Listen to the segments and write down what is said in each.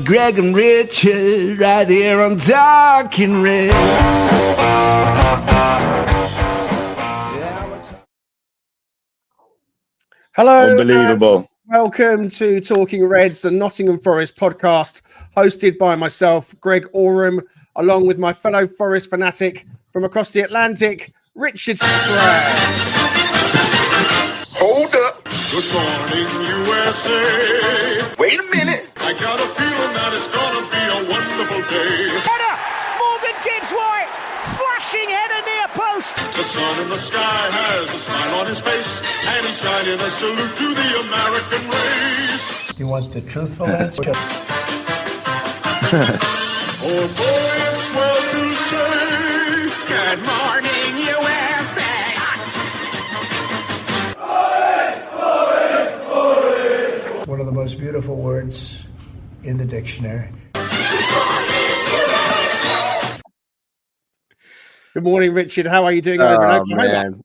Greg and Richard right here on Talking Red. Hello. Unbelievable. Welcome to Talking Reds, a Nottingham Forest podcast hosted by myself, Greg Oram, along with my fellow Forest fanatic from across the Atlantic, Richard Sprague. Hold up. Good morning, USA. Wait a minute. I got a feeling that it's gonna be a wonderful day. Header! Morgan Gibbs White! Flashing header near post! The sun in the sky has a smile on his face, and he's shining a salute to the American race. You want the truthful answer? Oh boy, it's swell to say, good morning, USA. One of the most beautiful words in the dictionary. Good morning, Richard. How are you doing? Oh, man.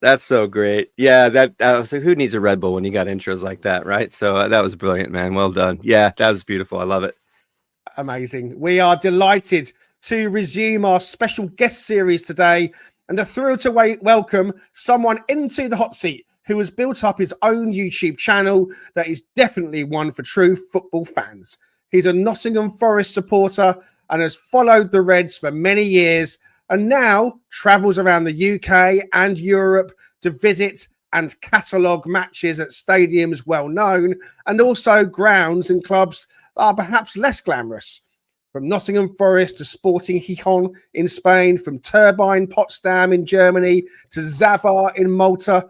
That's so great. Yeah, so who needs a Red Bull when you got intros like that, right? So that was brilliant, man. Well done. Yeah, that was beautiful. I love it. Amazing. We are delighted to resume our special guest series today and are thrilled to welcome someone into the hot seat who has built up his own YouTube channel that is definitely one for true football fans. He's a Nottingham Forest supporter and has followed the Reds for many years and now travels around the UK and Europe to visit and catalogue matches at stadiums well known and also grounds and clubs that are perhaps less glamorous. From Nottingham Forest to Sporting Gijon in Spain, from Turbine Potsdam in Germany to Zabbar in Malta,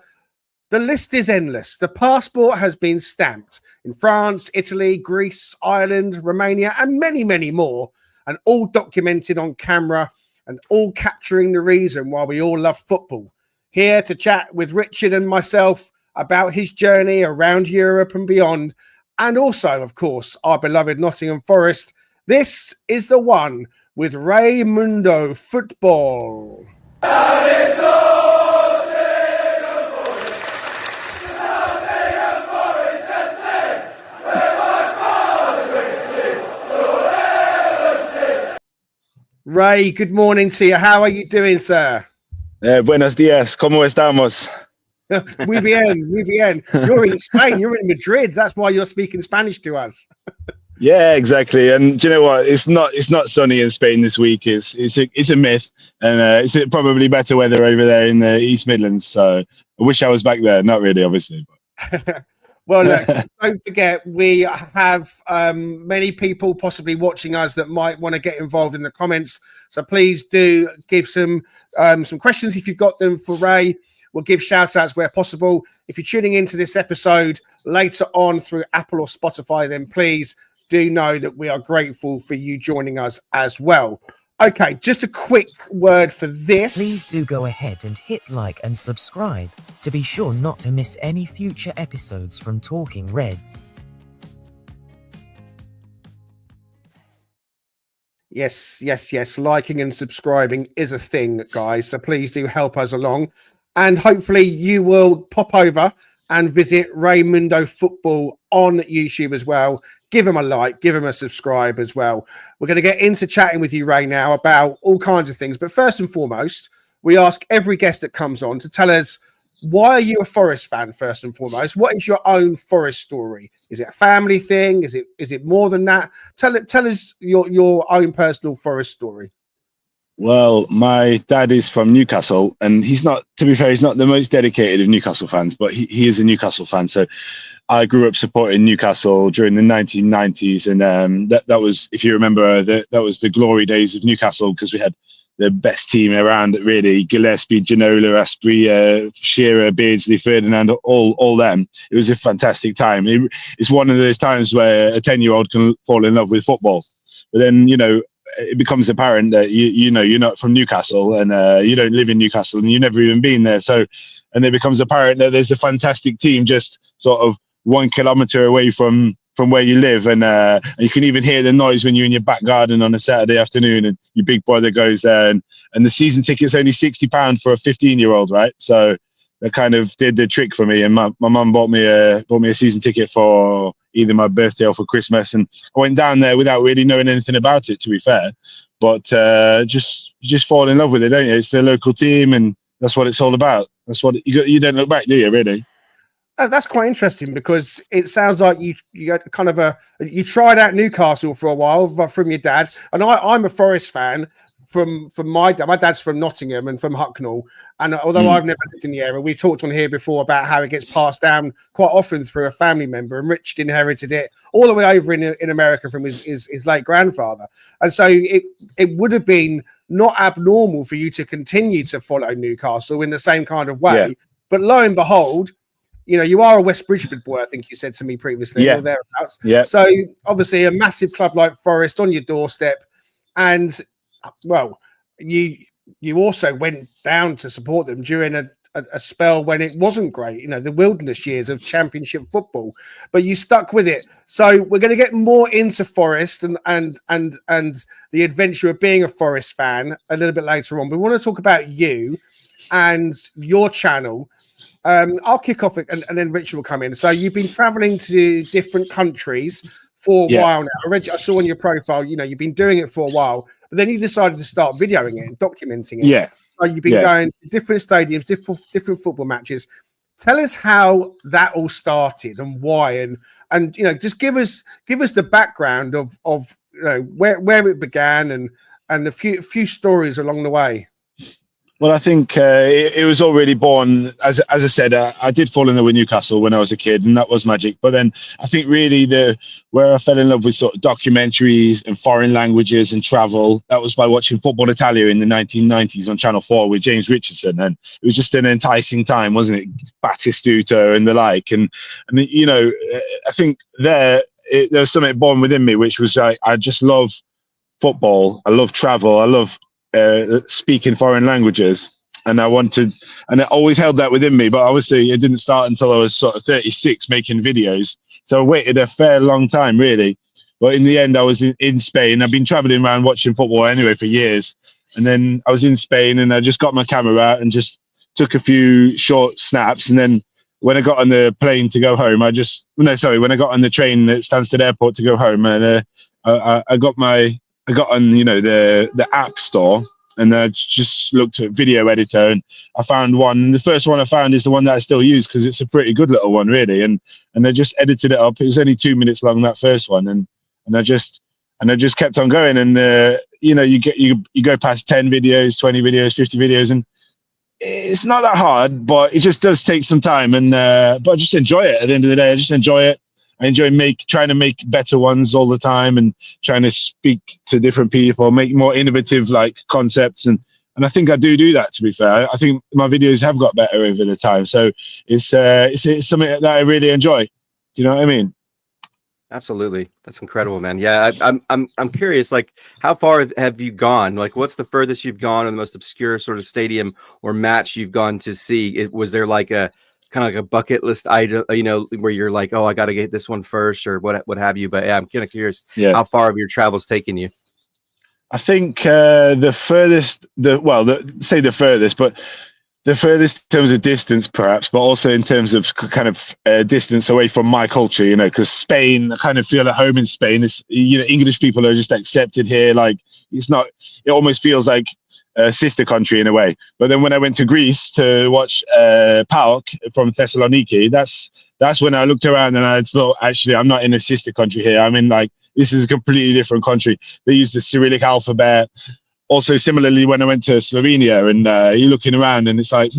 the list is endless. The passport has been stamped in France, Italy, Greece, Ireland, Romania, and many, many more, and all documented on camera and all capturing the reason why we all love football. Here to chat with Richard and myself about his journey around Europe and beyond, and also, of course, our beloved Nottingham Forest. This is the one with Mundo Futbol. Ray, good morning to you. How are you doing, sir? Buenos días. ¿Cómo estamos? Muy bien. You're in Spain. You're in Madrid. That's why you're speaking Spanish to us. Yeah, exactly. And do you know what? It's not sunny in Spain this week. It's a myth, and it's probably better weather over there in the East Midlands. So I wish I was back there. Not really, obviously. But. Well, look, don't forget, we have many people possibly watching us that might want to get involved in the comments. So please do give some questions if you've got them for Ray. We'll give shout outs where possible. If you're tuning into this episode later on through Apple or Spotify, then please do know that we are grateful for you joining us as well. Okay, just a quick word for this. Please do go ahead and hit like and subscribe to be sure not to miss any future episodes from Talking Reds. Yes. Liking and subscribing is a thing, guys. So please do help us along. And hopefully you will pop over and visit Mundo Futbol on YouTube as well. Give him a like, give him a subscribe as well. We're going to get into chatting with you, Ray, now about all kinds of things. But first and foremost, we ask every guest that comes on to tell us, why are you a Forest fan, first and foremost? What is your own Forest story? Is it a family thing? Is it more than that? Tell us your own personal Forest story. Well, my dad is from Newcastle, and he's not, to be fair, he's not the most dedicated of Newcastle fans, but he is a Newcastle fan. So I grew up supporting Newcastle during the 1990s. And that was, if you remember, that was the glory days of Newcastle, because we had the best team around, really. Gillespie, Ginola, Asprey, Shearer, Beardsley, Ferdinand, all them. It was a fantastic time. It's one of those times where a 10-year-old can fall in love with football. But then, it becomes apparent that you're not from Newcastle, and you don't live in Newcastle, and you've never even been there. So, and it becomes apparent that there's a fantastic team just sort of 1 kilometre away from where you live, and you can even hear the noise when you're in your back garden on a Saturday afternoon, and your big brother goes there, and the season ticket's only £60 for a 15-year-old, right? So that kind of did the trick for me. And my mum bought me a season ticket for either my birthday or for Christmas. And I went down there without really knowing anything about it, to be fair. But just fall in love with it, don't you? It's the local team, and that's what it's all about. That's what you don't look back, do you? Really? That's quite interesting, because it sounds like you got kind of you tried out Newcastle for a while from your dad, and I'm a Forest fan from my dad. My dad's from Nottingham and from Hucknall, and although I've never lived in the area, we talked on here before about how it gets passed down quite often through a family member, and Richard inherited it all the way over in America from his late grandfather, and so it would have been not abnormal for you to continue to follow Newcastle in the same kind of way. Yeah. But lo and behold, you know, you are a West Bridgeford boy, I think you said to me previously, or thereabouts. Yeah. So obviously a massive club like Forest on your doorstep, and well, you also went down to support them during a spell when it wasn't great, you know, the wilderness years of Championship football, but you stuck with it. So we're going to get more into Forest and the adventure of being a Forest fan a little bit later on. But we want to talk about you and your channel. I'll kick off and then Richard will come in. So you've been traveling to different countries for a while now. I saw on your profile, you know, you've been doing it for a while, but then you decided to start videoing it and documenting it. Yeah. So you've been going to different stadiums, different football matches. Tell us how that all started and why, and you know, just give us the background of you know where it began and a few stories along the way. Well, I think it was already born, as I said, I did fall in love with Newcastle when I was a kid, and that was magic. But then I think really where I fell in love with sort of documentaries and foreign languages and travel, that was by watching Football Italia in the 1990s on Channel 4 with James Richardson. And it was just an enticing time, wasn't it? Batistuta and the like. And you know, I think there was something born within me, which was I just love football. I love travel. I love speaking foreign languages, and I always held that within me, but obviously it didn't start until I was sort of 36 making videos, so I waited a fair long time really. But in the end I was in Spain. I've been traveling around watching football anyway for years, and then I was in Spain and I just got my camera out and just took a few short snaps, and then when I got on the plane to go home, when I got on the train at Stansted Airport to go home, and I got on, you know, the app store, and I just looked at video editor, and I found one. The first one I found is the one that I still use because it's a pretty good little one, really. And I just edited it up. It was only 2 minutes long, that first one, and I just kept on going. And you know, you go past 10 videos, 20 videos, 50 videos, and it's not that hard, but it just does take some time. And but I just enjoy it. At the end of the day, I just enjoy it. I enjoy trying to make better ones all the time, and trying to speak to different people, make more innovative like concepts, and I think I do that. To be fair, I think my videos have got better over the time, so it's something that I really enjoy. Do you know what I mean? Absolutely, that's incredible, man. Yeah, I'm curious. Like, how far have you gone? Like, what's the furthest you've gone, or the most obscure sort of stadium or match you've gone to see? Was there like a kind of like a bucket list item, you know, where you're like, oh, I got to get this one first, or what have you? But yeah, I'm kind of curious how far have your travels taken you? I think the furthest in terms of distance, perhaps, but also in terms of kind of distance away from my culture, you know, because Spain, I kind of feel at home in Spain. It's, you know, English people are just accepted here. Like, it almost feels like a sister country in a way. But then when I went to Greece to watch PAOK from Thessaloniki, that's when I looked around and I thought, actually, I'm not in a sister country here. I'm in, like, this is a completely different country. They use the Cyrillic alphabet. Also, similarly, when I went to Slovenia, and you're looking around and it's like,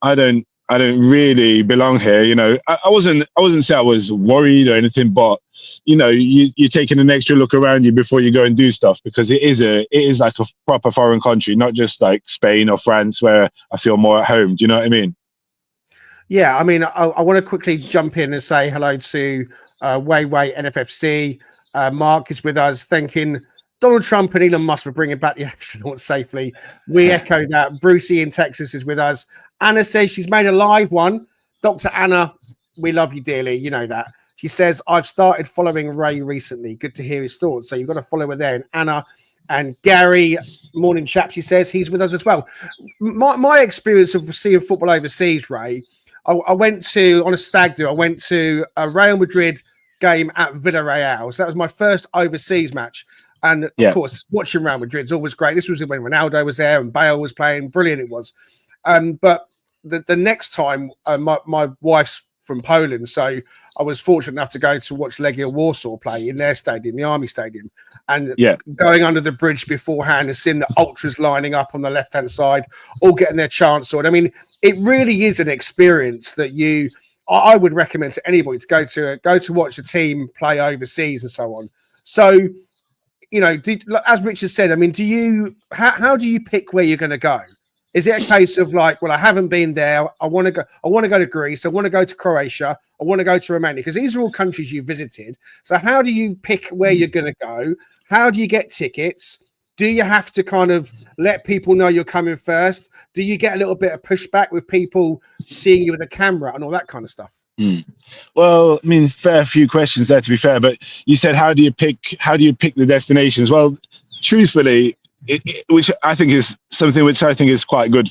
I don't really belong here. You know, I wasn't say I was worried or anything, but you know, you're taking an extra look around you before you go and do stuff, because it is like a proper foreign country, not just like Spain or France, where I feel more at home. Do you know what I mean? Yeah, I mean, I want to quickly jump in and say hello to Way NFFC. Mark is with us, thanking Donald Trump and Elon Musk for bringing back the astronauts safely. We echo that. Brucey in Texas is with us. Anna says she's made a live one. Dr. Anna, we love you dearly. You know that. She says, I've started following Ray recently. Good to hear his thoughts. So you've got to follow her there. And Anna and Gary, morning chap, she says he's with us as well. My experience of seeing football overseas, Ray, I went to, on a stag do, I went to Real Madrid game at Villarreal. So that was my first overseas match. And of course, watching Real Madrid's always great. This was when Ronaldo was there and Bale was playing. Brilliant it was. But the next time, my wife's from Poland, so I was fortunate enough to go to watch Legia Warsaw play in their stadium, the Army Stadium, and going under the bridge beforehand and seeing the ultras lining up on the left-hand side, all getting their chants sorted. I mean, it really is an experience that I would recommend to anybody to go to watch a team play overseas and so on. So, you know, as Richard said, I mean, how do you pick where you're going to go? Is it a case of like, well, I haven't been there. I want to go to Greece. I want to go to Croatia. I want to go to Romania, because these are all countries you visited. So how do you pick where you're going to go? How do you get tickets? Do you have to kind of let people know you're coming first? Do you get a little bit of pushback with people seeing you with a camera and all that kind of stuff? Well, I mean, fair few questions there, to be fair. But you said, how do you pick the destinations? Well, truthfully, which I think is something which I think is quite good.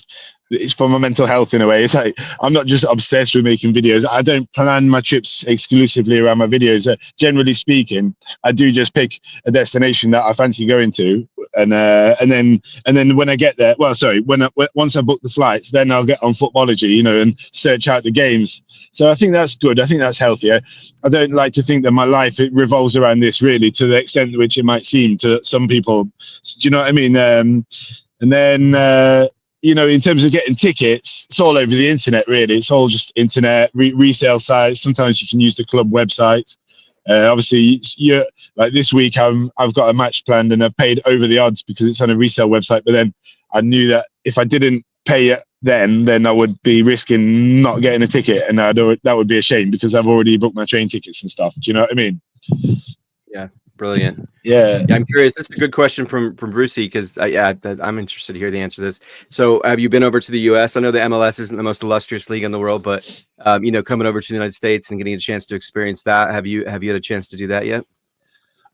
It's for my mental health in a way. It's like, I'm not just obsessed with making videos. I don't plan my trips exclusively around my videos. Generally speaking, I do just pick a destination that I fancy going to, and then when I get there, once I book the flights, then I'll get on Footballogy, you know, and search out the games. So I think that's good. I think that's healthier. I don't like to think that my life it revolves around this, really, to the extent which it might seem to some people. Do you know what I mean? And then. You know, in terms of getting tickets, it's all over the internet, really. It's all just internet, resale sites. Sometimes you can use the club websites. Obviously, like this week, I've got a match planned and I've paid over the odds because it's on a resale website. But then I knew that if I didn't pay it then I would be risking not getting a ticket. And that would be a shame because I've already booked my train tickets and stuff. Do you know what I mean? Yeah. Brilliant. Yeah, I'm curious. This is a good question from Brucey, because I'm interested to hear the answer to this. So, have you been over to the U.S.? I know the MLS isn't the most illustrious league in the world, but you know, coming over to the United States and getting a chance to experience that, have you had a chance to do that yet?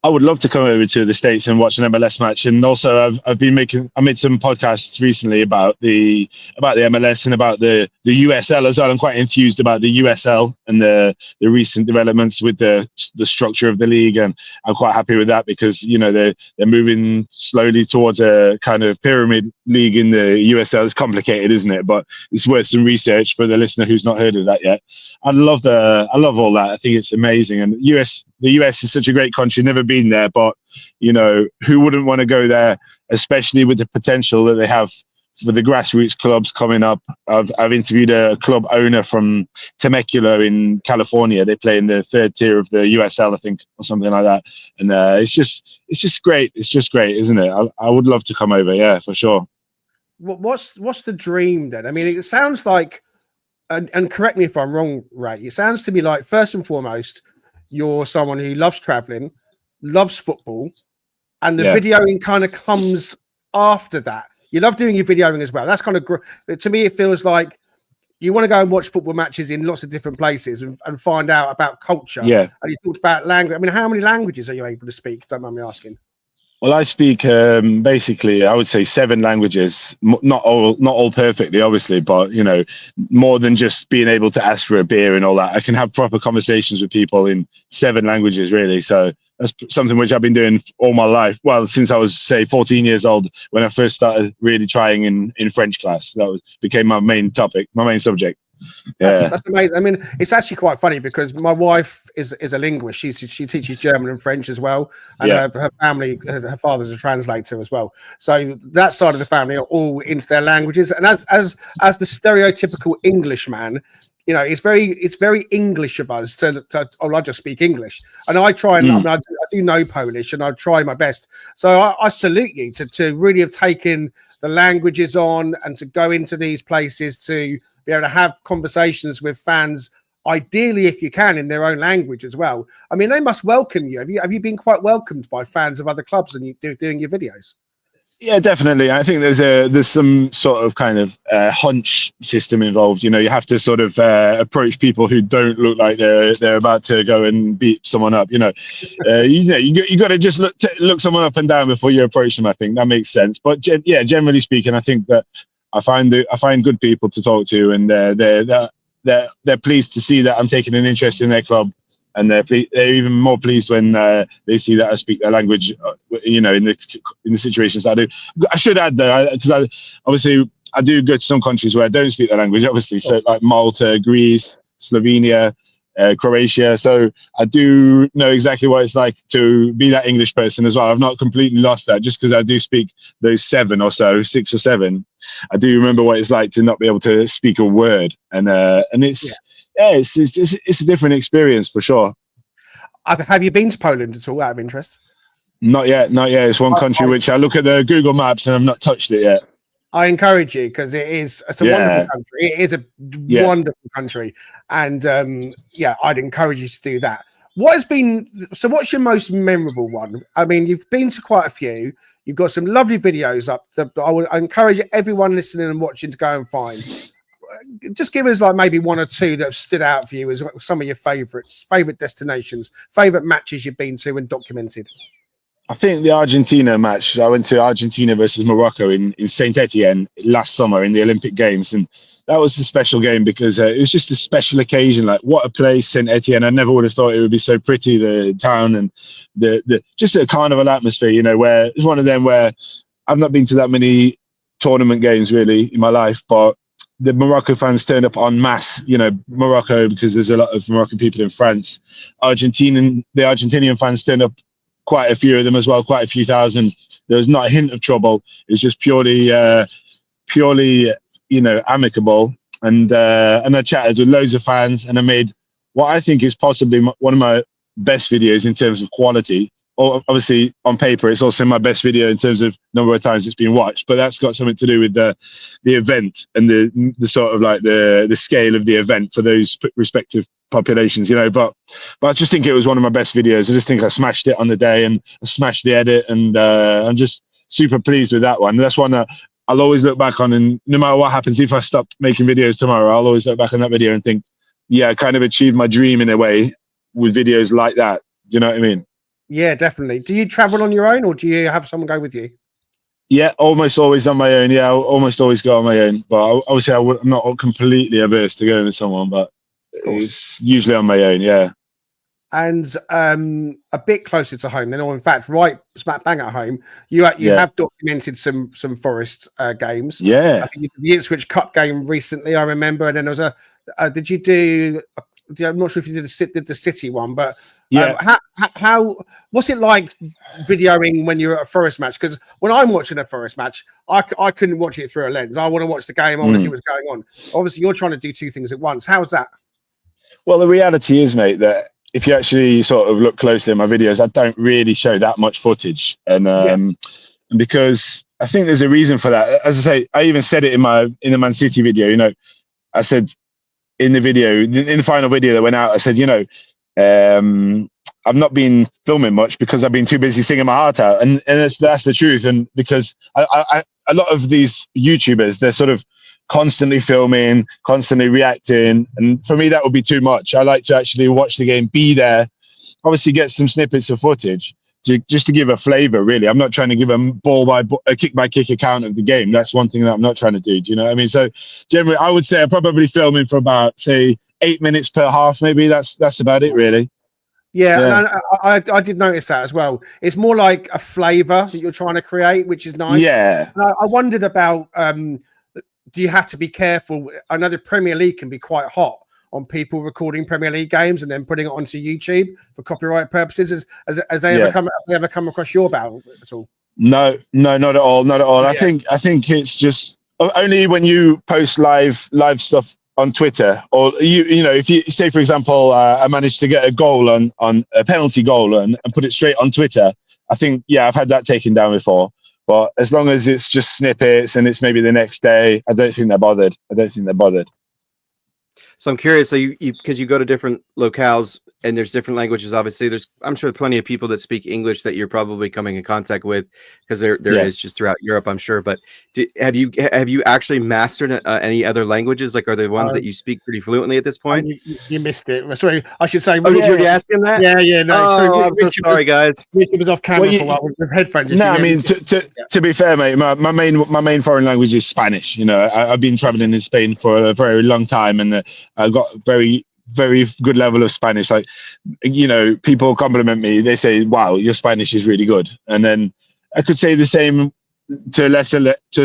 I would love to come over to the States and watch an MLS match. And also I made some podcasts recently about the MLS and about the USL as well. I'm quite enthused about the USL and the recent developments with the structure of the league. And I'm quite happy with that because, you know, they're moving slowly towards a kind of pyramid league in the USL. It's complicated, isn't it? But it's worth some research for the listener who's not heard of that yet. I love all that. I think it's amazing. And the US is such a great country. Never been there, but you know, who wouldn't want to go there, especially with the potential that they have for the grassroots clubs coming up. I've interviewed a club owner from Temecula in California. They play in the third tier of the USL, I think, or something like that. And it's just great. It's just great, isn't it? I would love to come over. Yeah, for sure. What's the dream then? I mean, it sounds like, and correct me if I'm wrong, Ray, it sounds to me like, first and foremost, you're someone who loves traveling, loves football, and the videoing kind of comes after that. You love doing your videoing as well. That's kind of, to me, it feels like you want to go and watch football matches in lots of different places and find out about culture. Yeah. And you talked about language. I mean, how many languages are you able to speak? Don't mind me asking. Well, I speak basically, I would say 7 languages, not all perfectly, obviously, but, you know, more than just being able to ask for a beer and all that. I can have proper conversations with people in 7 languages, really. So that's something which I've been doing all my life. Well, since I was, say, 14 years old, when I first started really trying in French class. That became my main topic, my main subject. Yeah, that's amazing. I mean, it's actually quite funny because my wife is a linguist. She teaches German and French as well, and her family, her father's a translator as well. So that side of the family are all into their languages. And as the stereotypical Englishman, you know, it's very English of us to I just speak English, and I try and I do know Polish, and I try my best. So I salute you to really have taken the languages on and to go into these places to be able to have conversations with fans, ideally, if you can, in their own language as well. I mean, they must welcome you. Have you been quite welcomed by fans of other clubs and you doing your videos? Yeah, definitely. I think there's some sort of kind of hunch system involved. You know, you have to sort of approach people who don't look like they're about to go and beat someone up. You know, you got to just look someone up and down before you approach them. I think that makes sense. But generally speaking, I think that I find good people to talk to, and they're pleased to see that I'm taking an interest in their club, and they're even more pleased when they see that I speak their language. In the situations I do. I should add though, because obviously I do go to some countries where I don't speak their language. Obviously, so like Malta, Greece, Slovenia, Croatia. So I do know exactly what it's like to be that English person as well. I've not completely lost that just because I do speak those 6 or 7. I do remember what it's like to not be able to speak a word, and it's it's a different experience for sure. Have you been to Poland at all, out of interest? Not yet. It's one country which I look at the Google Maps and I've not touched it yet. I encourage you because it's a wonderful country. It is a wonderful country, and I'd encourage you to do that. What's your most memorable one? I mean, you've been to quite a few. You've got some lovely videos up that I encourage everyone listening and watching to go and find. Just give us like maybe 1 or 2 that have stood out for you as some of your favorite destinations, favorite matches you've been to and documented. I think the Argentina match, I went to Argentina versus Morocco in Saint Etienne last summer in the Olympic Games. And that was a special game because it was just a special occasion. Like, what a place, Saint Etienne. I never would have thought it would be so pretty, the town, and the just a carnival atmosphere, where it's one of them where I've not been to that many tournament games really in my life, but the Morocco fans turned up en masse, Morocco, because there's a lot of Moroccan people in France. The Argentinian fans turned up, quite a few of them as well, quite a few thousand. There was not a hint of trouble. It was just purely amicable. And I chatted with loads of fans, and I made what I think is possibly one of my best videos in terms of quality. Obviously, on paper, it's also my best video in terms of number of times it's been watched. But that's got something to do with the event and the sort of like the scale of the event for those respective populations, But I just think it was one of my best videos. I just think I smashed it on the day, and I smashed the edit, and I'm just super pleased with that one. And that's one that I'll always look back on, and no matter what happens, if I stop making videos tomorrow, I'll always look back on that video and think, yeah, I kind of achieved my dream in a way with videos like that. Do you know what I mean? Yeah, definitely. Do you travel on your own, or do you have someone go with you? Yeah, almost always on my own. Yeah, I'll almost always go on my own. But obviously, I'm not completely averse to going with someone, but it's usually on my own. Yeah. And a bit closer to home, then, or in fact, right smack bang at home, you have documented some Forest games. Yeah. I think you did the Ipswich Cup game recently, I remember, and then there was did you do? I'm not sure if you did the City one, but. Yeah. How what's it like videoing when you're at a Forest match? Because when I'm watching a Forest match, I couldn't watch it through a lens. I want to watch the game. I want to see what's going on. Obviously, you're trying to do 2 things at once. How's that? Well, the reality is, mate, that if you actually sort of look closely at my videos, I don't really show that much footage, and because I think there's a reason for that. As I say, I even said it in the Man City video. I said in the final video that went out, I said, I've not been filming much because I've been too busy singing my heart out, and that's the truth. And because a lot of these YouTubers, they're sort of constantly filming, constantly reacting, and for me that would be too much. I like to actually watch the game, be there, obviously get some snippets of footage just to give a flavor. Really, I'm not trying to give a kick by kick account of the game. That's one thing that I'm not trying to do. Do you know what I mean? So generally, I would say I'm probably filming for about, say, 8 minutes per half. Maybe that's about it, really. Yeah. And I did notice that as well. It's more like a flavor that you're trying to create, which is nice. Yeah. And I wondered about, do you have to be careful? I know the Premier League can be quite hot on people recording Premier League games and then putting it onto YouTube for copyright purposes. Has they ever come across your battle at all? No, not at all. Not at all. Yeah. I think it's just only when you post live stuff on Twitter, or if you say, for example, I managed to get a goal on a penalty goal and put it straight on Twitter. I think, I've had that taken down before. But as long as it's just snippets and it's maybe the next day, I don't think they're bothered. So I'm curious. So you because you go to different locales and there's different languages. Obviously, I'm sure plenty of people that speak English that you're probably coming in contact with, because there is just throughout Europe, I'm sure. But have you actually mastered any other lanlanguages? Like, are there ones that you speak pretty fluently at this point? You missed it. Sorry, I should say. Oh, did you already ask him that? Yeah. No. Oh, I'm so sorry, guys. Richard was off camera for a while with headphones. No, I mean, to be fair, mate, my main foreign language is Spanish. I've been traveling in Spain for a very long time, and I've got very very good level of Spanish. Like, people compliment me. They say, "Wow, your Spanish is really good." And then I could say the same to a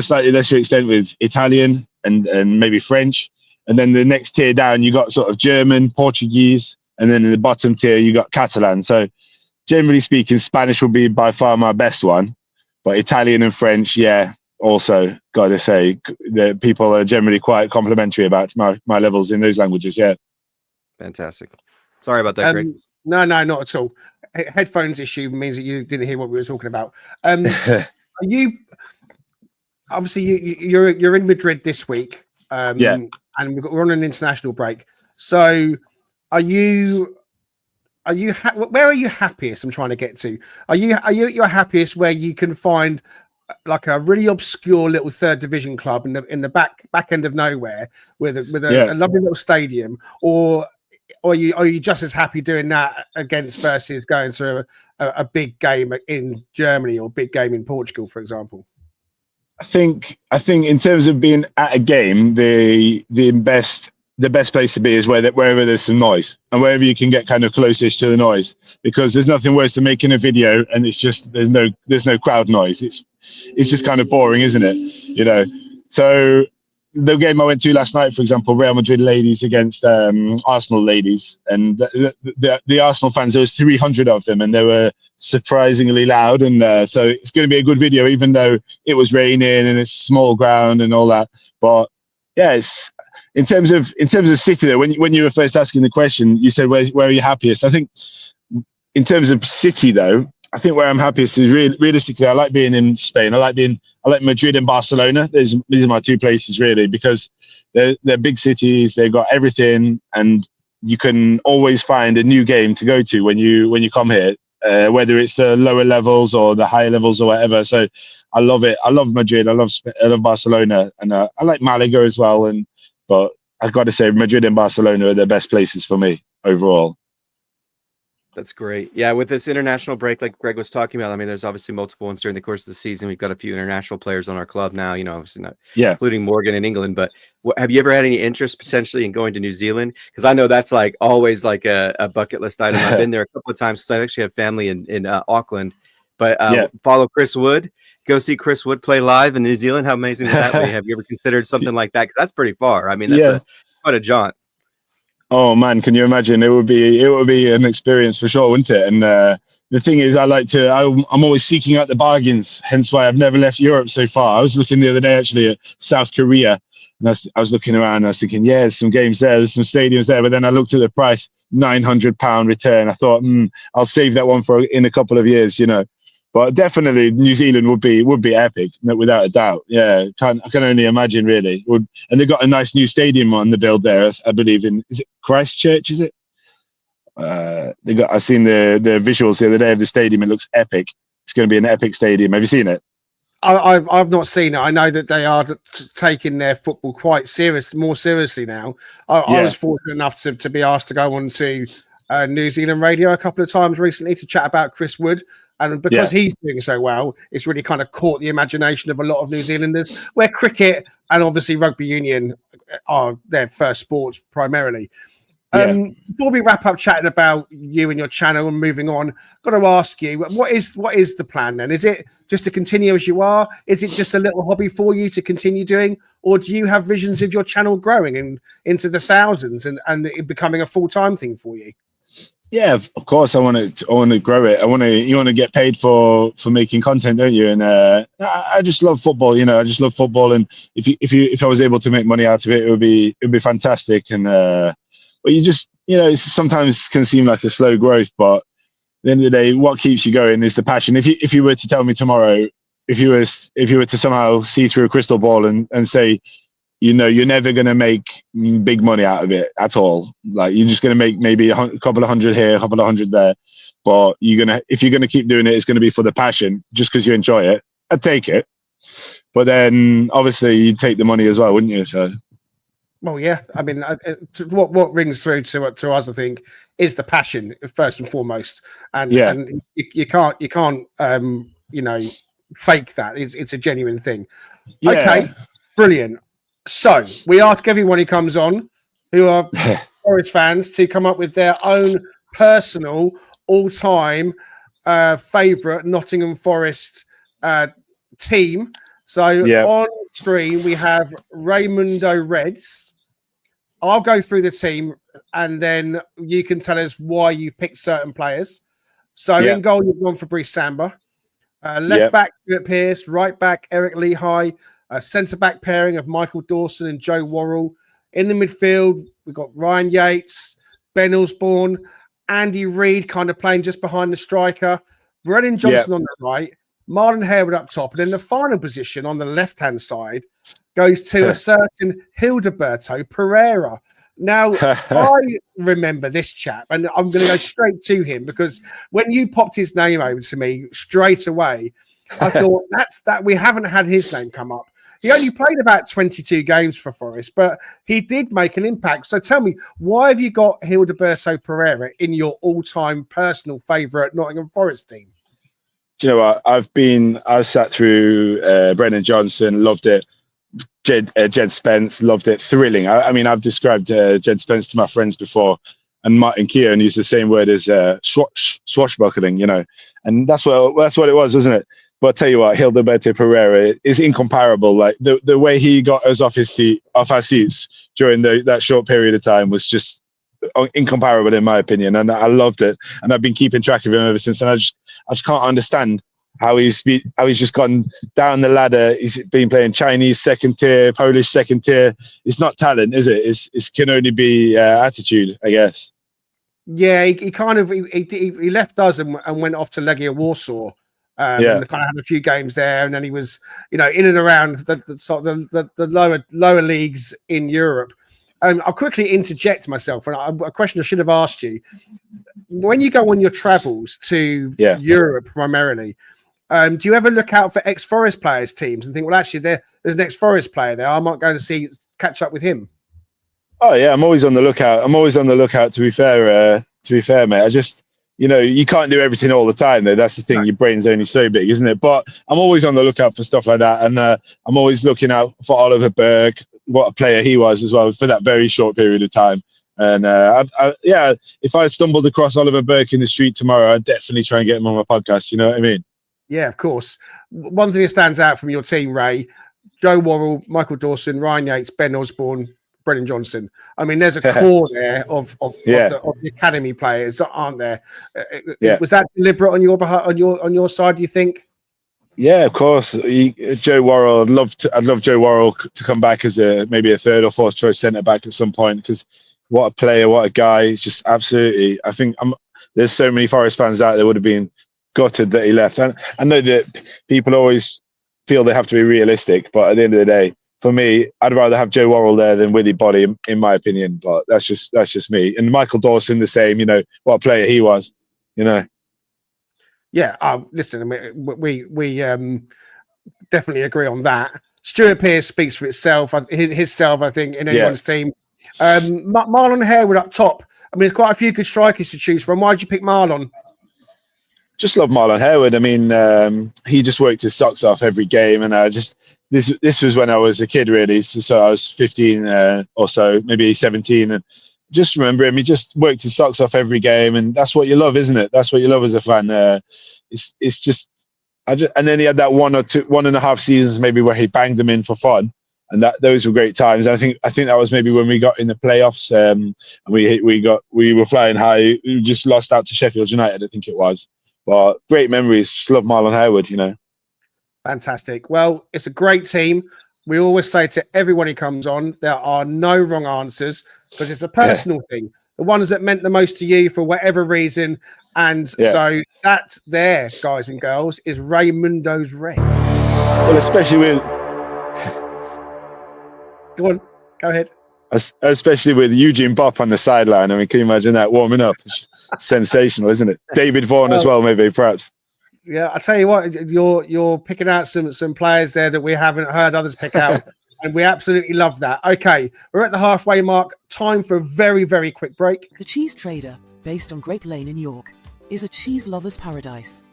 slightly lesser extent with Italian and maybe French. And then the next tier down, you got sort of German, Portuguese, and then in the bottom tier, you got Catalan. So generally speaking, Spanish will be by far my best one, but Italian and French, yeah, also got to say that people are generally quite complimentary about my levels in those languages. Yeah. Fantastic. Sorry about that, Greg. No, not at all. Headphones issue means that you didn't hear what we were talking about. Are you obviously you're in Madrid this week? Yeah. And we're on an international break. So, are you? Where are you happiest? I'm trying to get to. Are you at your happiest where you can find like a really obscure little third division club in the back end of nowhere with a lovely little stadium, or are you just as happy doing that versus going to a big game in Germany or big game in Portugal, for example? I think in terms of being at a game, the best place to be is wherever there's some noise and wherever you can get kind of closest to the noise, because there's nothing worse than making a video and it's just there's no crowd noise. It's just kind of boring, isn't it? So the game I went to last night, for example, Real Madrid ladies against Arsenal ladies, and the Arsenal fans, there was 300 of them, and they were surprisingly loud. And so it's going to be a good video, even though it was raining and it's small ground and all that. But yeah, it's in terms of city though. When you were first asking the question, you said where are you happiest? I think in terms of city though, I think where I'm happiest is realistically, I like being in Spain. I like Madrid and Barcelona. These are my two places really, because they're big cities. They've got everything, and you can always find a new game to go to when you come here, whether it's the lower levels or the higher levels or whatever. So I love it. I love Madrid. I love Barcelona, and I like Malaga as well. But I've got to say, Madrid and Barcelona are the best places for me overall. That's great. Yeah, with this international break, like Greg was talking about, I mean, there's obviously multiple ones during the course of the season. We've got a few international players on our club now, obviously not including Morgan in England. But have you ever had any interest potentially in going to New Zealand? Because I know that's like always like a bucket list item. I've been there a couple of times because I actually have family in Auckland. But follow Chris Wood. Go see Chris Wood play live in New Zealand. How amazing would that be? Have you ever considered something like that? Because that's pretty far. I mean, that's quite a jaunt. Oh man, can you imagine? It would be an experience for sure, wouldn't it? And the thing is, I'm always seeking out the bargains. Hence why I've never left Europe so far. I was looking the other day actually at South Korea, and I was looking around. And I was thinking, yeah, there's some games there, there's some stadiums there. But then I looked at the price, £900 return. I thought, I'll save that one in a couple of years, But definitely New Zealand would be epic, without a doubt. Yeah, I can only imagine really. And they've got a nice new stadium on the build there, I believe is it Christchurch? Is it? I seen the visuals the other day of the stadium. It looks epic. It's going to be an epic stadium. Have you seen it? I've not seen it. I know that they are taking their football more seriously now. I was fortunate enough to be asked to go on to New Zealand radio a couple of times recently to chat about Chris Wood. And because he's doing so well, it's really kind of caught the imagination of a lot of New Zealanders, where cricket and obviously rugby union are their first sports primarily. Before we wrap up chatting about you and your channel and moving on, got to ask you, what is the plan then? Is it just to continue as you are? Is it just a little hobby for you to continue doing? Or do you have visions of your channel growing into the thousands and it becoming a full-time thing for you? Yeah, of course. I want to grow it. You want to get paid for making content, don't you? And I just love football. I just love football. And if I was able to make money out of it, it would be fantastic. And but you just it sometimes can seem like a slow growth, but at the end of the day, what keeps you going is the passion. If you were to tell me tomorrow, if you were to somehow see through a crystal ball and say, you're never going to make big money out of it at all. Like you're just going to make maybe a couple of hundred here, a couple of hundred there. But if you're going to keep doing it, it's going to be for the passion, just because you enjoy it. I'd take it. But then obviously you'd take the money as well, wouldn't you? So. Well, yeah. I mean, what rings through to us, I think, is the passion first and foremost. And you can't fake that. It's a genuine thing. Yeah. Okay, brilliant. So we ask everyone who comes on who are Forest fans to come up with their own personal all-time favourite Nottingham Forest team. So on screen we have Raimundo Reds. I'll go through the team and then you can tell us why you've picked certain players. So in goal, you've gone for Brice Samba. Left back, Stuart Pearce. Right back, Eric Lehigh. Centre back pairing of Michael Dawson and Joe Worrell. In the midfield, we've got Ryan Yates, Ben Osborne, Andy Reid kind of playing just behind the striker. Brennan Johnson on the right. Marlon Harewood up top. And then the final position on the left-hand side goes to a certain Hildeberto Pereira. Now, I remember this chap, and I'm going to go straight to him because when you popped his name over to me straight away, I thought that we haven't had his name come up. He only played about 22 games for Forest, but he did make an impact. So tell me, why have you got Hildeberto Pereira in your all-time personal favourite Nottingham Forest team? Do you know what? I've sat through Brennan Johnson, loved it. Jed Spence, loved it. Thrilling. I mean, I've described Jed Spence to my friends before, and Martin Keown used the same word as swashbuckling, you know, and that's what it was, wasn't it? But I'll tell you what, Hildeberto Pereira is incomparable. Like the way he got us off our seats during that short period of time was just incomparable in my opinion, and I loved it. And I've been keeping track of him ever since. And I just can't understand how he's just gone down the ladder. He's been playing Chinese second tier, Polish second tier. It's not talent, is it? It can only be attitude, I guess. Yeah, he kind of he left us and went off to Legia Warsaw. And kind of had a few games there, and then he was, you know, in and around the lower leagues in Europe. I'll quickly interject myself, and a question I should have asked you: when you go on your travels to Europe, primarily, do you ever look out for ex-Forest players' teams and think, well, actually, there's an ex-Forest player there, I might go and catch up with him? Oh yeah, I'm always on the lookout. To be fair, mate. I just, you know, you can't do everything all the time, though. That's the thing. Your brain's only so big, isn't it? But I'm always on the lookout for stuff like that. And I'm always looking out for Oliver Burke, what a player he was as well for that very short period of time. And if I stumbled across Oliver Burke in the street tomorrow, I'd definitely try and get him on my podcast. You know what I mean? Yeah, of course. One thing that stands out from your team, Ray, Joe Worrell, Michael Dawson, Ryan Yates, Ben Osborne, Brennan Johnson. I mean, there's a core there of the academy players, aren't there? Was that deliberate on your side? Do you think? Yeah, of course. Joe Worrell. I'd love Joe Worrell to come back as maybe a third or fourth choice centre back at some point. Because what a player, what a guy! Just absolutely. I think there's so many Forest fans out there would have been gutted that he left. And I know that people always feel they have to be realistic, but at the end of the day, for me, I'd rather have Joe Worrell there than Willie Body, in my opinion. But that's just me. And Michael Dawson, the same. You know what a player he was. You know. Yeah. Listen, I mean, we definitely agree on that. Stuart Pearce speaks for itself. Himself, I think, in anyone's team. Marlon Harewood up top. I mean, there's quite a few good strikers to choose from. Why did you pick Marlon? Just love Marlon Harewood. I mean, he just worked his socks off every game, and this was when I was a kid, really. So I was 15 or so, maybe 17, and just remember him. He just worked his socks off every game, and that's what you love, isn't it? That's what you love as a fan. It's just, and then he had that 1.5 seasons maybe where he banged them in for fun, and those were great times. And I think that was maybe when we got in the playoffs, and we were flying high. We just lost out to Sheffield United, I think it was. But great memories. Just love Marlon Harewood, you know. Fantastic. Well, it's a great team. We always say to everyone who comes on, there are no wrong answers because it's a personal thing. The ones that meant the most to you for whatever reason. And so that there, guys and girls, is Raimundo's Reds. Well, especially with... Go on. Go ahead. Especially with Eugene Bopp on the sideline. I mean, can you imagine that warming up? Sensational, isn't it? David Vaughan as well, maybe, perhaps. Yeah, I tell you what, you're picking out some players there that we haven't heard others pick out, and we absolutely love that. Okay, we're at the halfway mark. Time for a very, very quick break. The Cheese Trader, based on Grape Lane in York, is a cheese lover's paradise.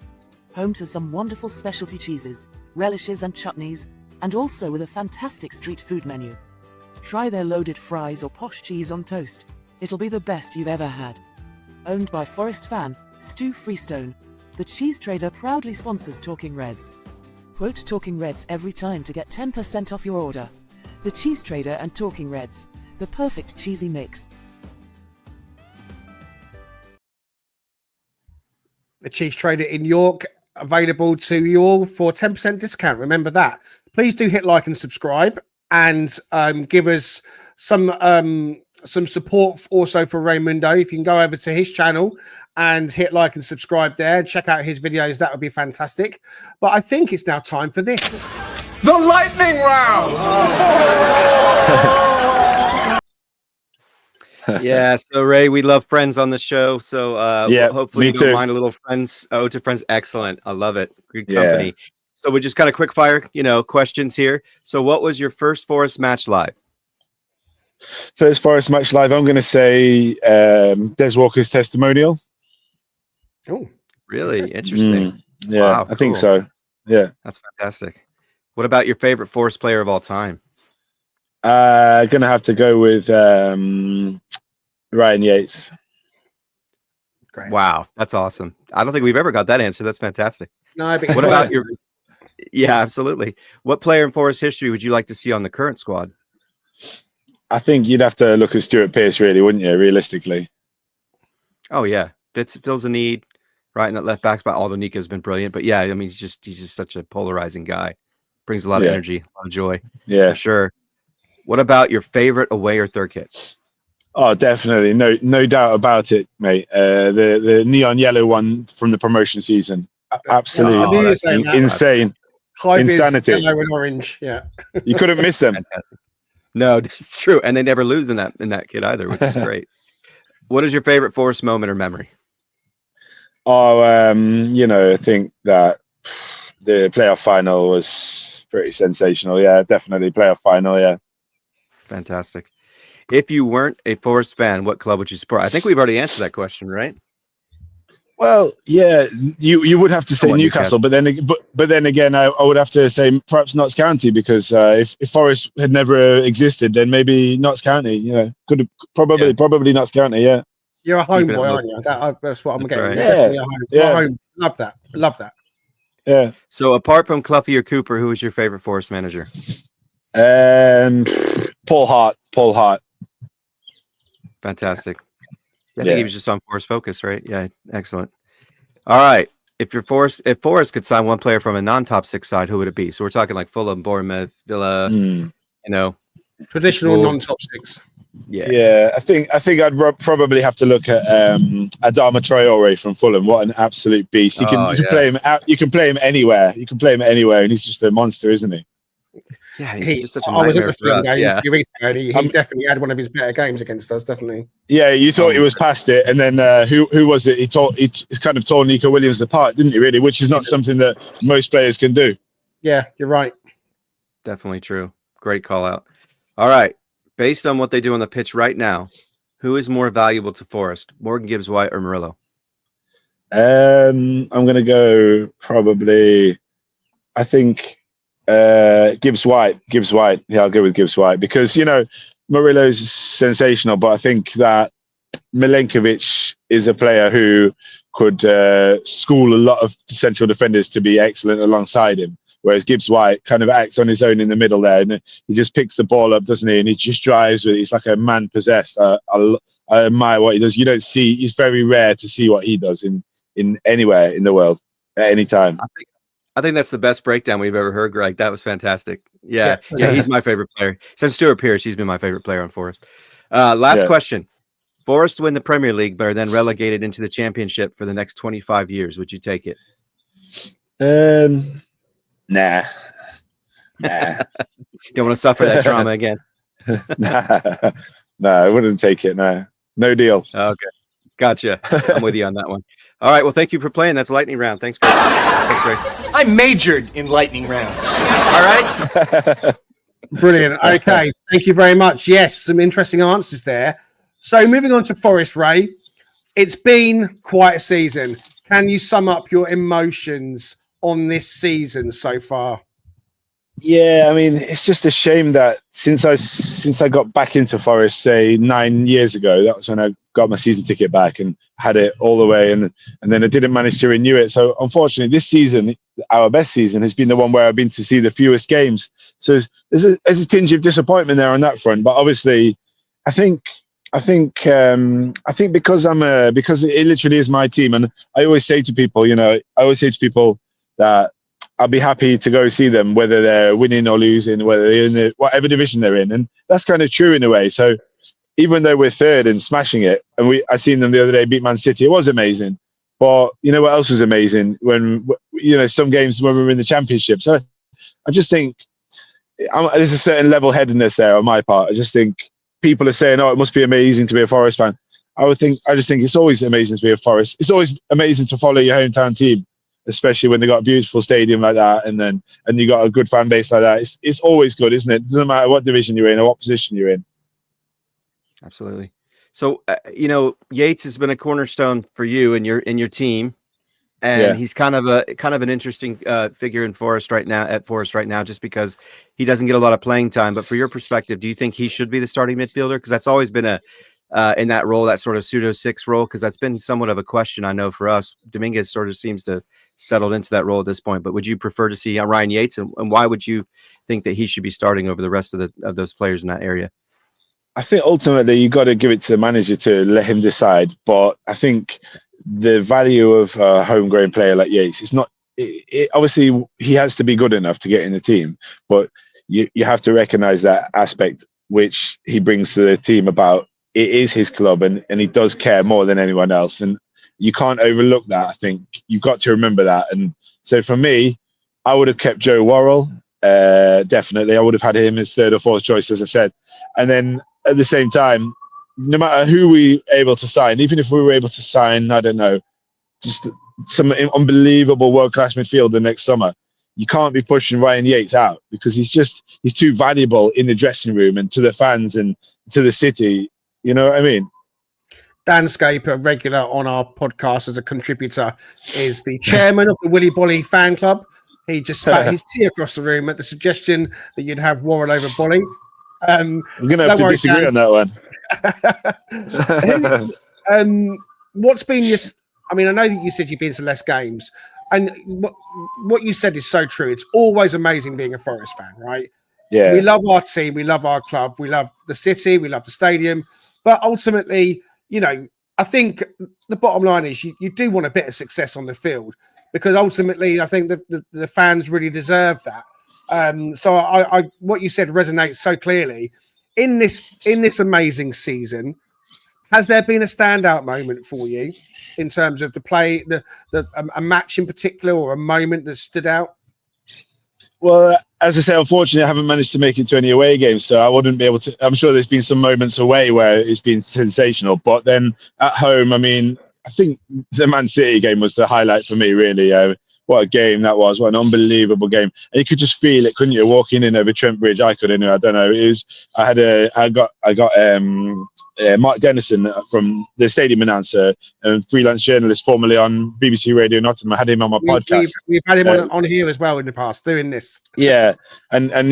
Home to some wonderful specialty cheeses, relishes and chutneys, and also with a fantastic street food menu. Try their loaded fries or posh cheese on toast. It'll be the best you've ever had. Owned by Forest fan Stu Freestone, the cheese trader proudly sponsors Talking Reds. Quote Talking Reds every time to get 10% off your order. The Cheese Trader and Talking Reds, the perfect cheesy mix. The Cheese Trader in York, available to you all for 10% discount. Remember that. Please do hit like and subscribe, and give us some support also for Raymundo. If you can go over to his channel and hit like and subscribe there and check out his videos, that would be fantastic. But I think it's now time for this. The lightning round. Yeah, so Ray, we love friends on the show. So hopefully you don't mind a little friends. Oh, to friends. Excellent. I love it. Good company. Yeah. So we just kind of quick fire, questions here. So what was your first Forest match live? First Forest match live, I'm going to say Des Walker's testimonial. Oh, really? Interesting. Yeah, wow, I think so. Yeah. That's fantastic. What about your favorite Forest player of all time? Gonna have to go with Ryan Yates. Great. Wow, that's awesome. I don't think we've ever got that answer. That's fantastic. No, but what about your? Yeah, absolutely. What player in Forest history would you like to see on the current squad? I think you'd have to look at Stuart Pearce, really, wouldn't you? Realistically. Oh yeah, fills a need right in that left back spot. Although Nico's been brilliant, but yeah, I mean, he's just such a polarizing guy. Brings a lot of energy, a lot of joy. Yeah, for sure. What about your favorite away or third kit? Oh, definitely, no doubt about it, mate. The neon yellow one from the promotion season, absolutely insane. Insanity. Yellow and orange. Yeah, you couldn't miss them. No, it's true, and they never lose in that kit either, which is great. What is your favorite Forest moment or memory? Oh, I think that the playoff final was pretty sensational. Yeah, definitely playoff final. Yeah. Fantastic. If you weren't a Forest fan, what club would you support? I think we've already answered that question, right? Well, yeah, you would have to say Newcastle, but then again, I would have to say perhaps Notts County, because if Forest had never existed, then maybe Notts County, could have probably Notts County. Yeah, you're a home boy, aren't you? That's what I'm getting. Right. Yeah, yeah. Home. Love that. Yeah. So apart from Cloughy or Cooper, who was your favorite Forest manager? Paul Hart. Fantastic. I think he was just on Forest Focus, right? Yeah, excellent. All right. If Forest could sign one player from a non-top 6 side, who would it be? So we're talking like Fulham, Bournemouth, Villa, traditional non-top 6. Yeah. I think I'd probably have to look at Adama Traore from Fulham. What an absolute beast! You can play him out. You can play him anywhere. And he's just a monster, isn't he? Yeah, he's just such a nightmare for us. Yeah. He definitely had one of his better games against us, definitely. Yeah, you thought he was past it, and then who was it? He kind of tore Nico Williams apart, didn't he? Really, which is not something that most players can do. Yeah, you're right. Definitely true. Great call out. All right, based on what they do on the pitch right now, who is more valuable to Forest, Morgan Gibbs-White or Murillo? I'm going to go probably. I think. Gibbs-White. Yeah, I'll go with Gibbs-White, because Murillo's sensational, but I think that Milenkovic is a player who could school a lot of central defenders to be excellent alongside him, whereas Gibbs-White kind of acts on his own in the middle there, and he just picks the ball up, doesn't he? And he just drives with it. He's like a man possessed. I admire what he does. It's very rare to see what he does in anywhere in the world at any time. I think that's the best breakdown we've ever heard, Greg. That was fantastic. Yeah, he's my favorite player. Since Stuart Pearce, he's been my favorite player on Forest. Last question. Forest win the Premier League, but are then relegated into the Championship for the next 25 years. Would you take it? Nah. Don't want to suffer that trauma again. No, I wouldn't take it. No deal. Okay. Gotcha. I'm with you on that one. All right. Well, thank you for playing. That's lightning round. Thanks, Greg. Thanks, Ray. I majored in lightning rounds. All right. Brilliant. Okay. Thank you very much. Yes, some interesting answers there. So moving on to Forest, Ray. It's been quite a season. Can you sum up your emotions on this season so far? Yeah, I mean, it's just a shame that since I got back into Forest, say 9 years ago, that was when I got my season ticket back and had it all the way, and then I didn't manage to renew it. So unfortunately, this season, our best season, has been the one where I've been to see the fewest games. So there's a tinge of disappointment there on that front. But obviously, I think because because it literally is my team, and I always say to people, that I'll be happy to go see them, whether they're winning or losing, whether they're in whatever division they're in. And that's kind of true in a way. So even though we're third and smashing it, and I seen them the other day beat Man City, it was amazing. But you know what else was amazing? When, some games when we were in the Championship. So I just think there's a certain level-headedness there on my part. I just think people are saying, oh, it must be amazing to be a Forest fan. I just think it's always amazing to be a Forest. It's always amazing to follow your hometown team, especially when they got a beautiful stadium like that, and you got a good fan base like that. It's always good, isn't it? It doesn't matter what division you're in or what position you're in. Absolutely. So Yates has been a cornerstone for you and your team, and he's kind of an interesting figure in Forest right now, just because he doesn't get a lot of playing time. But for your perspective, do you think he should be the starting midfielder? Because that's always been in that role, that sort of pseudo 6 role, because that's been somewhat of a question, I know, for us. Dominguez sort of seems to settled into that role at this point. But would you prefer to see Ryan Yates, and why would you think that he should be starting over the rest of those players in that area? I think ultimately you got to give it to the manager to let him decide. But I think the value of a homegrown player like Yates is not. Obviously, he has to be good enough to get in the team, but you have to recognise that aspect which he brings to the team about it is his club, and he does care more than anyone else, and you can't overlook that. I think you've got to remember that. And so for me, I would have kept Joe Worrell. Definitely, I would have had him as third or fourth choice, as I said. And then at the same time, no matter who we able to sign, even if we were able to sign, I don't know, just some unbelievable world-class midfielder next summer, you can't be pushing Ryan Yates out, because he's too valuable in the dressing room and to the fans and to the city. You know what I mean? Dan Scape, a regular on our podcast as a contributor, is the chairman of the Willy Bolly fan club. He just spat his tea across the room at the suggestion that you'd have Worrell over Bolly. We're going to have to disagree on that one. What's been your... I mean, I know that you said you've been to less games, and what you said is so true. It's always amazing being a Forest fan, right? Yeah. We love our team. We love our club. We love the city. We love the stadium. But ultimately, I think the bottom line is you do want a bit of success on the field, because ultimately I think the fans really deserve that. So I what you said resonates so clearly. In this amazing season, has there been a standout moment for you in terms of the play, a match in particular, or a moment that stood out? Well, as I say, unfortunately, I haven't managed to make it to any away games, so I wouldn't be able to. I'm sure there's been some moments away where it's been sensational, but then at home, I mean, I think the Man City game was the highlight for me, really. What a game that was! What an unbelievable game! And you could just feel it, couldn't you? Walking in over Trent Bridge, I could anyway. I don't know. It was. I got Mark Dennison from the stadium announcer and freelance journalist, formerly on BBC Radio Nottingham. I had him on my podcast. We've had him on here as well in the past doing this. Yeah, and I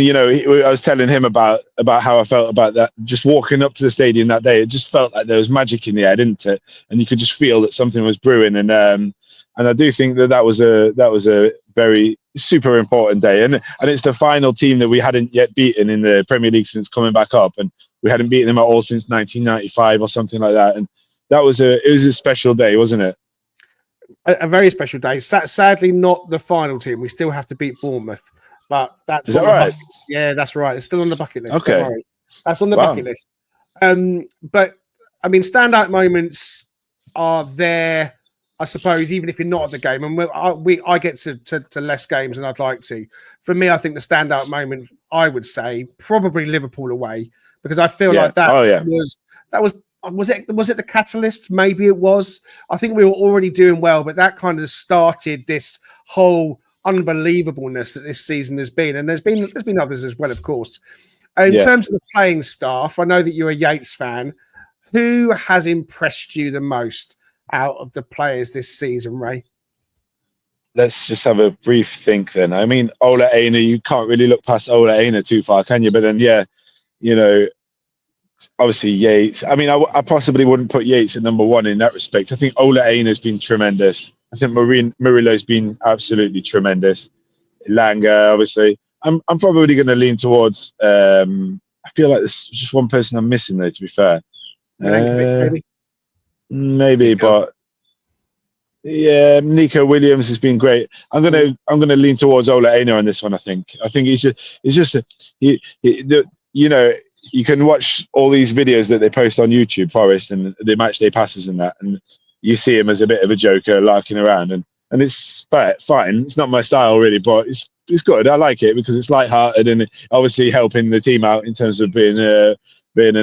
was telling him about how I felt about that. Just walking up to the stadium that day, it just felt like there was magic in the air, didn't it? And you could just feel that something was brewing. And I do think that was a very super important day. And it's the final team that we hadn't yet beaten in the Premier League since coming back up, and we hadn't beaten them at all since 1995 or something like that. And it was a special day, wasn't it? A very special day. Sadly, not the final team. We still have to beat Bournemouth, but that's Is that right? Yeah, that's right. It's still on the bucket list. Okay, don't worry. That's on the bucket list. But I mean, standout moments are there, I suppose, even if you're not at the game. And I get to less games than I'd like to. For me, I think the standout moment, I would say, probably Liverpool away, because I feel like that was it the catalyst? Maybe it was. I think we were already doing well, but that kind of started this whole unbelievableness that this season has been. And there's been others as well, of course. In terms of the playing staff, I know that you're a Yates fan. Who has impressed you the most out of the players this season, Ray? let's just have a brief think then. I mean, Ola Aina, you can't really look past Ola Aina too far, can you? But then, yeah, you know, obviously Yates. I mean, I possibly wouldn't put Yates at number one in that respect. I think Ola Aina has been tremendous. I think Murilo's been absolutely tremendous. Langa, obviously. I'm probably going to lean towards. I feel like there's just one person I'm missing though. To be fair, maybe, but yeah, Nico Williams has been great. I'm gonna lean towards Ola Aina on this one. I think he's just you know, you can watch all these videos that they post on YouTube, Forest, and the match day passes and that, and you see him as a bit of a joker larking around, and it's fine. It's not my style really, but it's good. I like it because it's lighthearted and obviously helping the team out in terms of being a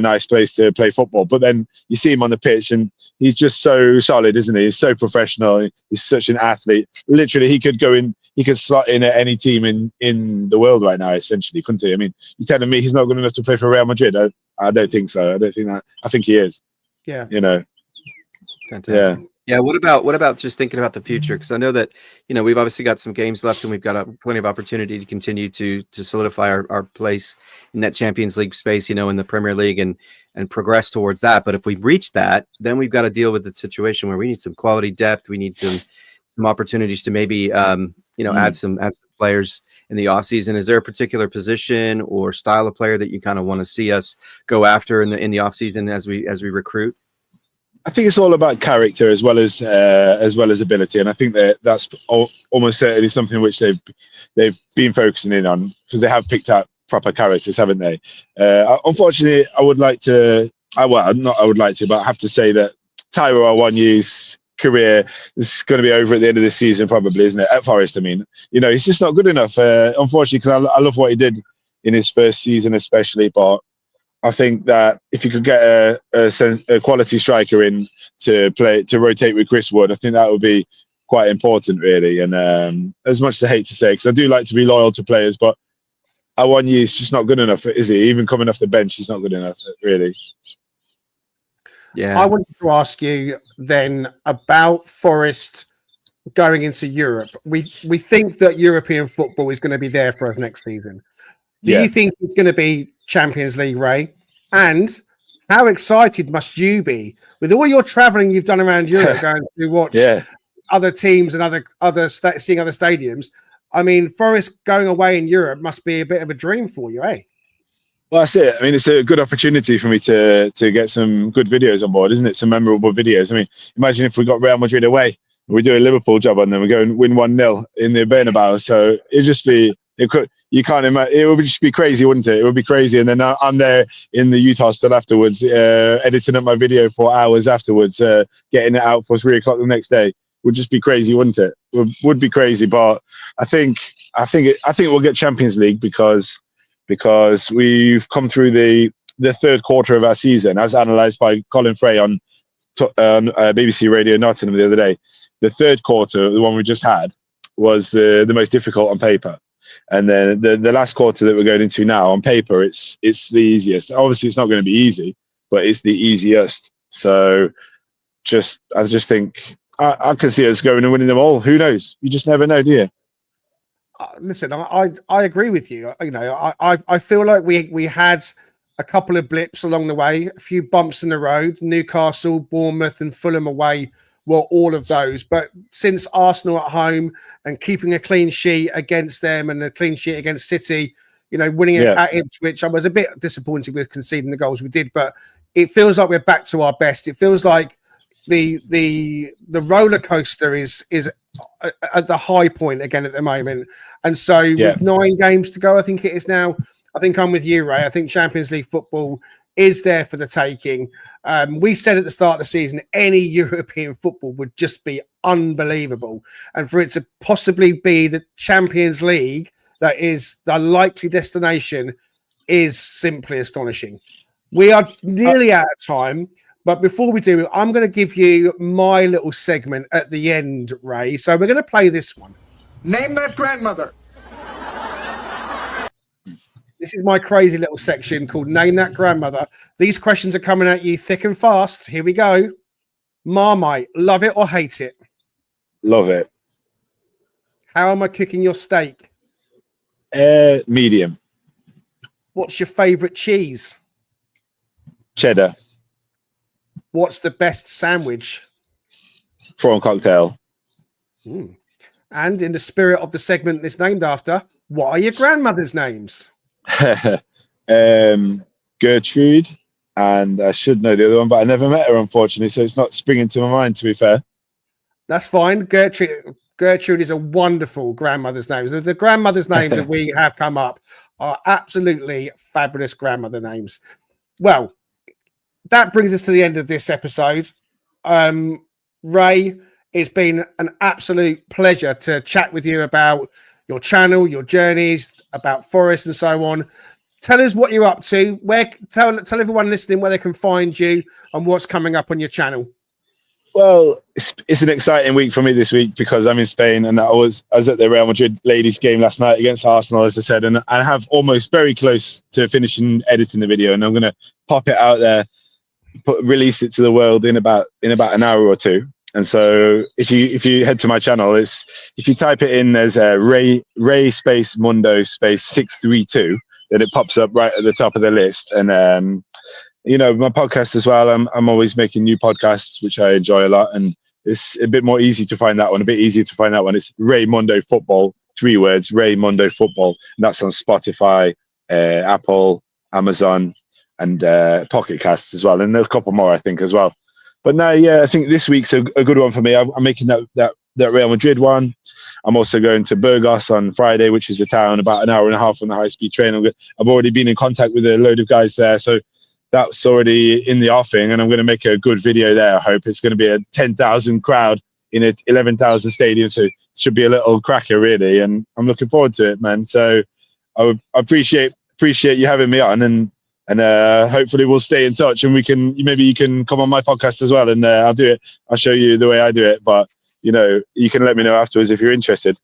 nice place to play football. But then you see him on the pitch and he's just so solid, isn't he? He's so professional. He's such an athlete. Literally, he could slot in at any team in the world right now, essentially, couldn't he? I mean, you're telling me he's not good enough to play for Real Madrid? I don't think so. I don't think that. I think he is. Yeah. You know. Fantastic. Yeah. What about just thinking about the future? Because I know that, you know, we've obviously got some games left and we've got plenty of opportunity to continue to solidify our place in that Champions League space, you know, in the Premier League and progress towards that. But if we reach that, then we've got to deal with the situation where we need some quality depth. We need some opportunities to maybe, add some players in the off season. Is there a particular position or style of player that you kind of want to see us go after in the off season as we recruit? I think it's all about character as well as ability, and I think that's almost certainly something which they've been focusing in on because they have picked out proper characters, haven't they? Unfortunately, I have to say that Taiwo Awoniyi's career is going to be over at the end of this season, probably, isn't it? At Forest, I mean, you know, he's just not good enough. Unfortunately, because I love what he did in his first season, especially, but I think that if you could get a quality striker in to rotate with Chris Wood, I think that would be quite important, really. And as much as I hate to say, because I do like to be loyal to players, but Awoniyi is just not good enough, is he? Even coming off the bench, he's not good enough, really. Yeah. I wanted to ask you then about Forest going into Europe. We think that European football is going to be there for us next season. Do you think it's going to be Champions League, Ray? And how excited must you be with all your traveling you've done around Europe, going to watch other teams and seeing other stadiums? I mean, Forest going away in Europe must be a bit of a dream for you, eh? Well, that's it. I mean, it's a good opportunity for me to get some good videos on board, isn't it? Some memorable videos. I mean, imagine if we got Real Madrid away, we do a Liverpool job on them, we go and win 1-0 in the Bernabeu. So it'd just be. You can't imagine. It would just be crazy, wouldn't it? It would be crazy. And then I'm there in the Utah still afterwards, editing up my video for hours afterwards, getting it out for 3 o'clock the next day. Would just be crazy, wouldn't it? Would be crazy. But I think we'll get Champions League because we've come through the third quarter of our season, as analysed by Colin Frey on BBC Radio Nottingham the other day. The third quarter, the one we just had, was the most difficult on paper. And then the last quarter that we're going into now, on paper, it's the easiest. Obviously, it's not going to be easy, but it's the easiest. So I just think I can see us going and winning them all. Who knows? You just never know, do you? Listen, I agree with you. You know, I feel like we had a couple of blips along the way, a few bumps in the road. Newcastle, Bournemouth, and Fulham away. Well, all of those. But since Arsenal at home and keeping a clean sheet against them and a clean sheet against City, you know, winning it at Ipswich, I was a bit disappointed with conceding the goals we did. But it feels like we're back to our best. It feels like the roller coaster is at the high point again at the moment. And so with 9 games to go, I think it is now. I think I'm with you, Ray. I think Champions League football is there for the taking. We said at the start of the season, any European football would just be unbelievable. And for it to possibly be the Champions League that is the likely destination is simply astonishing. We are nearly out of time. But before we do, I'm going to give you my little segment at the end, Ray. So we're going to play this one. Name that grandmother. This is my crazy little section called Name That Grandmother. These questions are coming at you thick and fast. Here we go. Marmite, love it or hate it? Love it. How am I cooking your steak? Medium. What's your favourite cheese? Cheddar. What's the best sandwich? Prawn cocktail. And in the spirit of the segment it's named after, what are your grandmother's names? Gertrude, and I should know the other one, but I never met her, unfortunately, so it's not springing to my mind, to be fair. That's fine. Gertrude is a wonderful grandmother's name. The grandmother's names that we have come up are absolutely fabulous grandmother names. Well, that brings us to the end of this episode. Ray, it's been an absolute pleasure to chat with you about your channel, your journeys, about Forest and so on. Tell us what you're up to. Tell everyone listening where they can find you and what's coming up on your channel. Well, it's an exciting week for me this week because I'm in Spain, and I was at the Real Madrid ladies game last night against Arsenal, as I said, and I have almost very close to finishing editing the video, and I'm going to pop it out there, release it to the world in about an hour or two. And so if you head to my channel, if you type it in as Ray space Mundo space 632, then it pops up right at the top of the list. And you know, my podcast as well. I'm always making new podcasts, which I enjoy a lot, and it's a bit more easy to find that one. A bit easier to find that one. It's Ray Mundo Football, 3 words, Ray Mundo Football, and that's on Spotify, Apple, Amazon, and Pocket Casts as well, and a couple more I think as well. But now, yeah, I think this week's a good one for me. I'm making that Real Madrid one. I'm also going to Burgos on Friday, which is a town about an hour and a half on the high-speed train. I've already been in contact with a load of guys there, so that's already in the offing, and I'm going to make a good video there. I hope it's going to be a 10,000 crowd in a 11,000 stadium, so it should be a little cracker, really, and I'm looking forward to it, man. So I appreciate you having me on, and hopefully we'll stay in touch, and maybe you can come on my podcast as well, and I'll do it. I'll show you the way I do it, but you know, you can let me know afterwards if you're interested.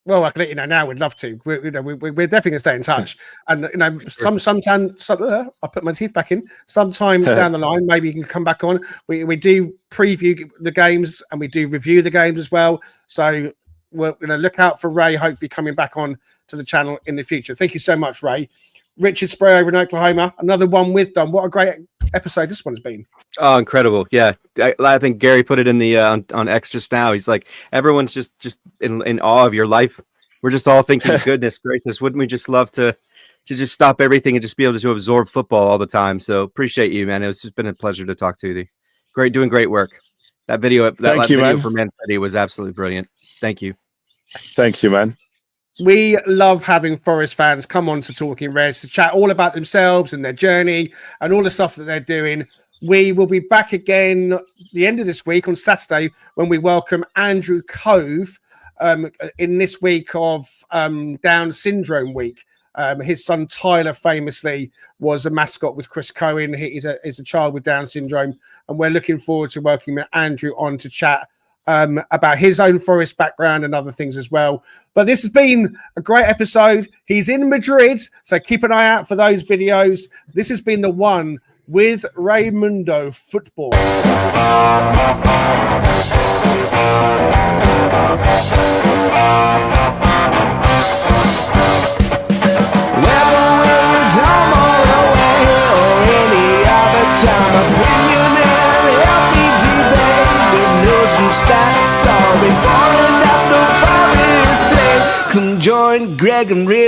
Well, I can let you know now. We'd love to. We're definitely going to stay in touch. And you know, sometime I'll put my teeth back in. Sometime down the line, maybe you can come back on. We do preview the games and we do review the games as well. So we're look out for Ray hopefully coming back on to the channel in the future. Thank you so much, Ray. Richard Spray over in Oklahoma. Another one with Dom. What a great episode this one's been. Oh, incredible. Yeah. I think Gary put it in the on X just now. He's like, everyone's just in awe of your life. We're just all thinking, goodness gracious, wouldn't we just love to just stop everything and just be able to absorb football all the time? So appreciate you, man. It's just been a pleasure to talk to you. Doing great work. That video, video for Man City was absolutely brilliant. Thank you. Thank you, man. We love having Forest fans come on to Talking Reds to chat all about themselves and their journey and all the stuff that they're doing. We will be back again the end of this week on Saturday when we welcome Andrew Cove in this week of Down Syndrome Week. His son Tyler famously was a mascot with Chris Cohen. He's a child with Down syndrome, and we're looking forward to welcoming Andrew on to chat about his own Forest background and other things as well. But this has been a great episode. He's in Madrid, so keep an eye out for those videos. This has been the one with Mundo Futbol. Join Greg and Rich.